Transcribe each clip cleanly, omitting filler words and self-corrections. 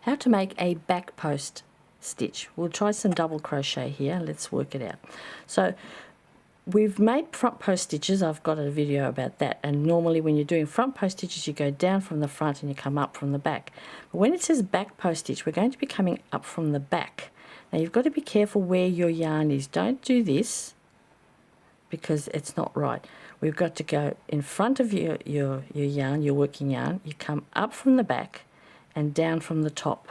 How to make a back post stitch. We'll try some double crochet here. Let's work it out. So we've made front post stitches. I've got a video about that, and normally when you're doing front post stitches you go down from the front and you come up from the back. But when it says back post stitch, we're going to be coming up from the back. Now you've got to be careful where your yarn is. Don't do this because it's not right. We've got to go in front of your yarn, your working yarn. You come up from the back and down from the top,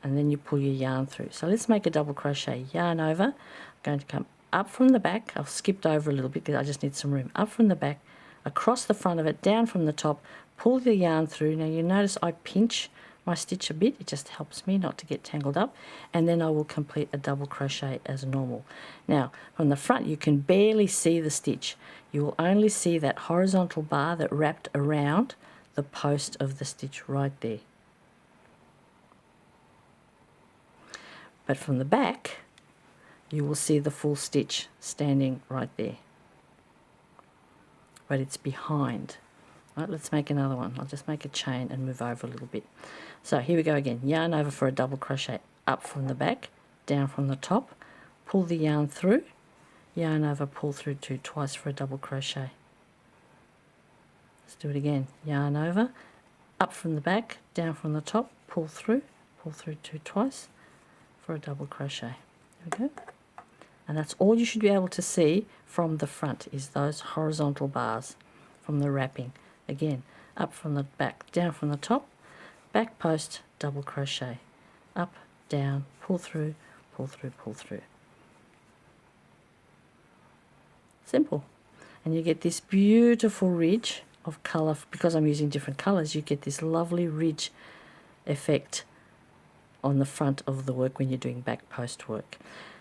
and then you pull your yarn through. So let's make a double crochet. Yarn over. I'm going to come up from the back. I've skipped over a little bit because I just need some room. Up from the back, across the front of it, down from the top, pull the yarn through. Now you notice I pinch my stitch a bit. It just helps me not to get tangled up, and then I will complete a double crochet as normal. Now from the front you can barely see the stitch. You will only see that horizontal bar that wrapped around the post of the stitch right there. But from the back you will see the full stitch standing right there, but it's behind. Right, let's make another one. I'll just make a chain and move over a little bit. So here we go again. Yarn over for a double crochet, up from the back, down from the top, pull the yarn through, yarn over, pull through two twice for a double crochet. Let's do it again. Yarn over, up from the back, down from the top, pull through two twice for a double crochet. There we go. And that's all you should be able to see from the front, is those horizontal bars from the wrapping. Again, up from the back, down from the top, back post, double crochet, up, down, pull through, pull through, pull through. Simple. And you get this beautiful ridge of colour. Because I'm using different colours, you get this lovely ridge effect on the front of the work when you're doing back post work.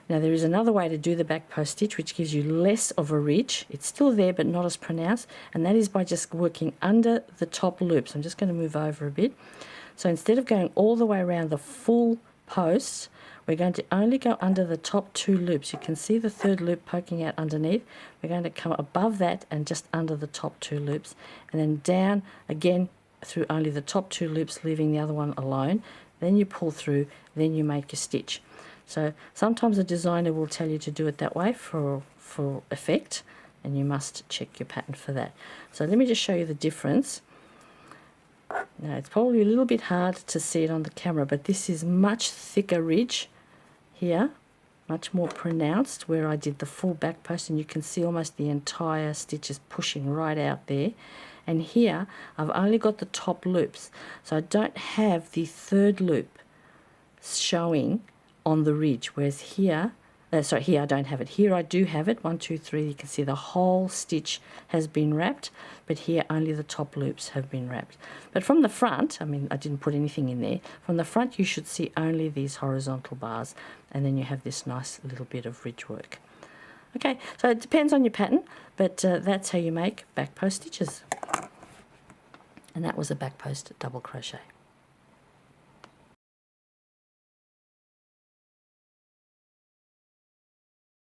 Now there is another way to do the back post stitch which gives you less of a ridge. It's still there but not as pronounced, and that is by just working under the top loops. I'm just going to move over a bit. So instead of going all the way around the full post, we're going to only go under the top two loops. You can see the third loop poking out underneath. We're going to come above that and just under the top two loops, and then down again through only the top two loops, leaving the other one alone. Then you pull through, then you make your stitch. So sometimes a designer will tell you to do it that way for effect, and you must check your pattern for that. So let me just show you the difference. Now it's probably a little bit hard to see it on the camera, but this is much thicker ridge here, much more pronounced where I did the full back post, and you can see almost the entire stitch is pushing right out there. And here I've only got the top loops, so I don't have the third loop showing on the ridge, whereas here, here I don't have it. Here I do have it. 1, 2, 3. You can see the whole stitch has been wrapped, but here only the top loops have been wrapped. But from the front, I mean, I didn't put anything in there. From the front you should see only these horizontal bars, and then you have this nice little bit of ridge work. Okay, so it depends on your pattern, but that's how you make back post stitches. And that was a back post double crochet.